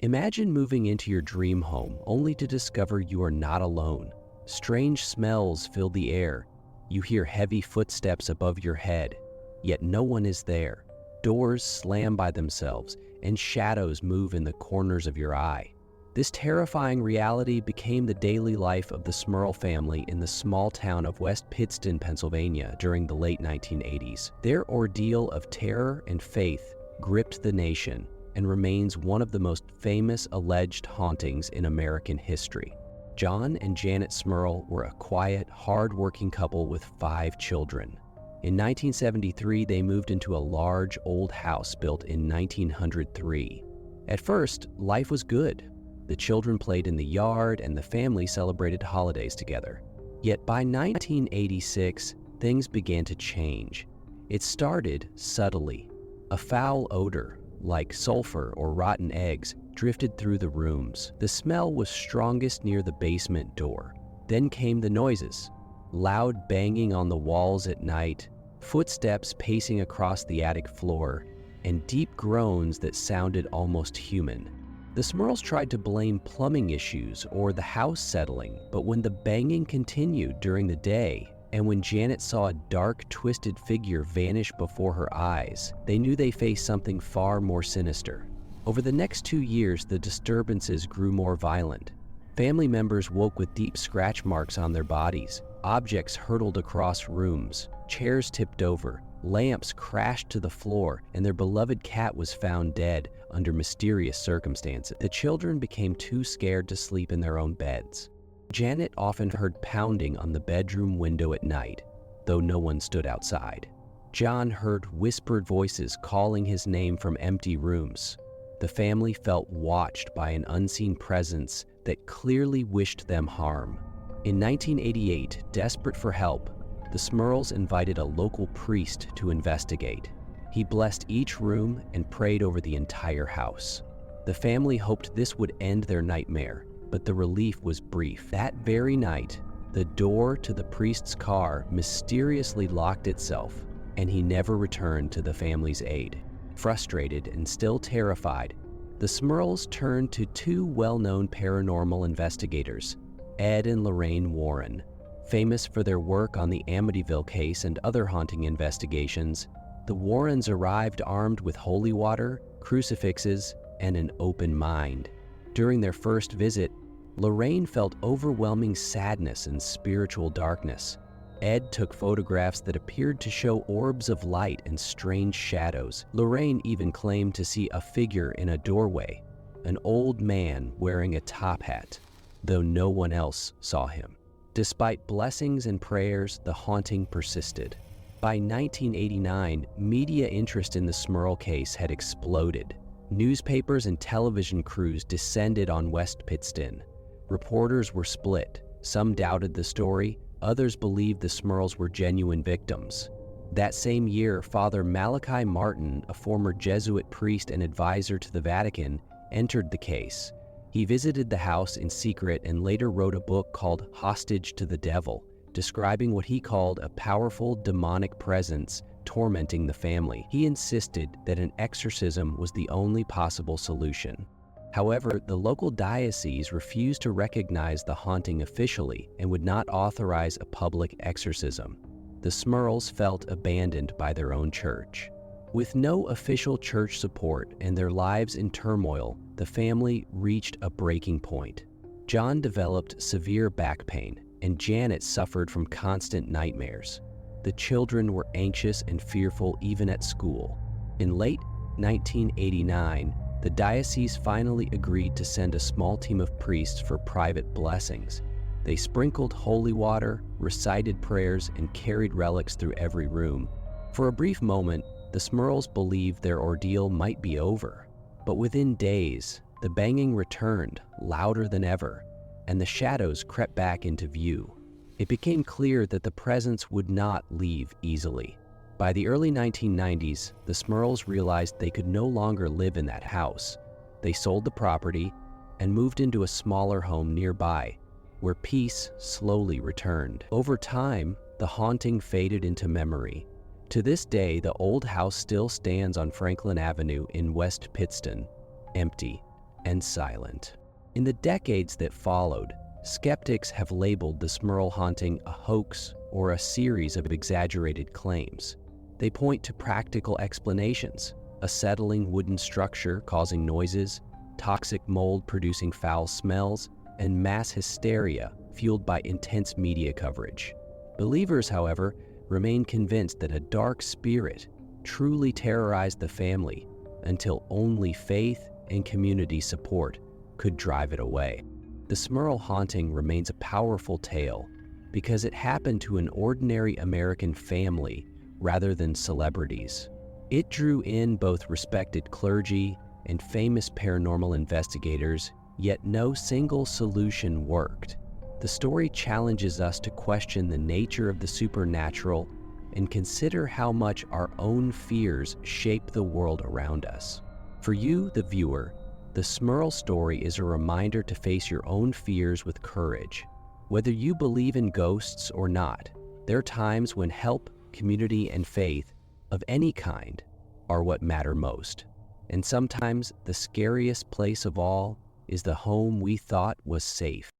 Imagine moving into your dream home only to discover you are not alone. Strange smells fill the air. You hear heavy footsteps above your head, yet no one is there. Doors slam by themselves, and shadows move in the corners of your eye. This terrifying reality became the daily life of the Smurl family in the small town of West Pittston, Pennsylvania during the late 1980s. Their ordeal of terror and faith gripped the nation and remains one of the most famous alleged hauntings in American history. John and Janet Smurl were a quiet, hard-working couple with 5 children. In 1973, they moved into a large, old house built in 1903. At first, life was good. The children played in the yard and the family celebrated holidays together. Yet by 1986, things began to change. It started subtly. A foul odor, like sulfur or rotten eggs, drifted through the rooms. The smell was strongest near the basement door. Then came the noises. Loud banging on the walls at night, footsteps pacing across the attic floor, and deep groans that sounded almost human. The Smurls tried to blame plumbing issues or the house settling, but when the banging continued during the day, and when Janet saw a dark, twisted figure vanish before her eyes, they knew they faced something far more sinister. Over the next 2 years, the disturbances grew more violent. Family members woke with deep scratch marks on their bodies. Objects hurtled across rooms. Chairs tipped over. Lamps crashed to the floor, and their beloved cat was found dead under mysterious circumstances. The children became too scared to sleep in their own beds. Janet often heard pounding on the bedroom window at night, though no one stood outside. John heard whispered voices calling his name from empty rooms. The family felt watched by an unseen presence that clearly wished them harm. In 1988, desperate for help, the Smurls invited a local priest to investigate. He blessed each room and prayed over the entire house. The family hoped this would end their nightmare, but the relief was brief. That very night, the door to the priest's car mysteriously locked itself, and he never returned to the family's aid. Frustrated and still terrified, the Smurls turned to 2 well-known paranormal investigators, Ed and Lorraine Warren. Famous for their work on the Amityville case and other haunting investigations, the Warrens arrived armed with holy water, crucifixes, and an open mind. During their first visit, Lorraine felt overwhelming sadness and spiritual darkness. Ed took photographs that appeared to show orbs of light and strange shadows. Lorraine even claimed to see a figure in a doorway, an old man wearing a top hat, though no one else saw him. Despite blessings and prayers, the haunting persisted. By 1989, media interest in the Smurl case had exploded. Newspapers and television crews descended on West Pittston. Reporters were split. Some doubted the story, others believed the Smurls were genuine victims. That same year, Father Malachi Martin, a former Jesuit priest and advisor to the Vatican, entered the case. He visited the house in secret and later wrote a book called Hostage to the Devil, describing what he called a powerful demonic presence tormenting the family. He insisted that an exorcism was the only possible solution. However, the local diocese refused to recognize the haunting officially and would not authorize a public exorcism. The Smurls felt abandoned by their own church. With no official church support and their lives in turmoil, the family reached a breaking point. John developed severe back pain, and Janet suffered from constant nightmares. The children were anxious and fearful even at school. In late 1989, the diocese finally agreed to send a small team of priests for private blessings. They sprinkled holy water, recited prayers, and carried relics through every room. For a brief moment, the Smurls believed their ordeal might be over. But within days, the banging returned, louder than ever, and the shadows crept back into view. It became clear that the presence would not leave easily. By the early 1990s, the Smurls realized they could no longer live in that house. They sold the property and moved into a smaller home nearby, where peace slowly returned. Over time, the haunting faded into memory. To this day, the old house still stands on Franklin Avenue in West Pittston, empty, and silent. In the decades that followed, skeptics have labeled the Smurl haunting a hoax or a series of exaggerated claims. They point to practical explanations: a settling wooden structure causing noises, toxic mold producing foul smells, and mass hysteria fueled by intense media coverage. Believers, however, remain convinced that a dark spirit truly terrorized the family until only faith and community support could drive it away. The Smurl haunting remains a powerful tale because it happened to an ordinary American family rather than celebrities. It drew in both respected clergy and famous paranormal investigators, yet no single solution worked. The story challenges us to question the nature of the supernatural and consider how much our own fears shape the world around us. For you, the viewer, the Smurl story is a reminder to face your own fears with courage. Whether you believe in ghosts or not, there are times when help, community, and faith of any kind are what matter most. And sometimes the scariest place of all is the home we thought was safe.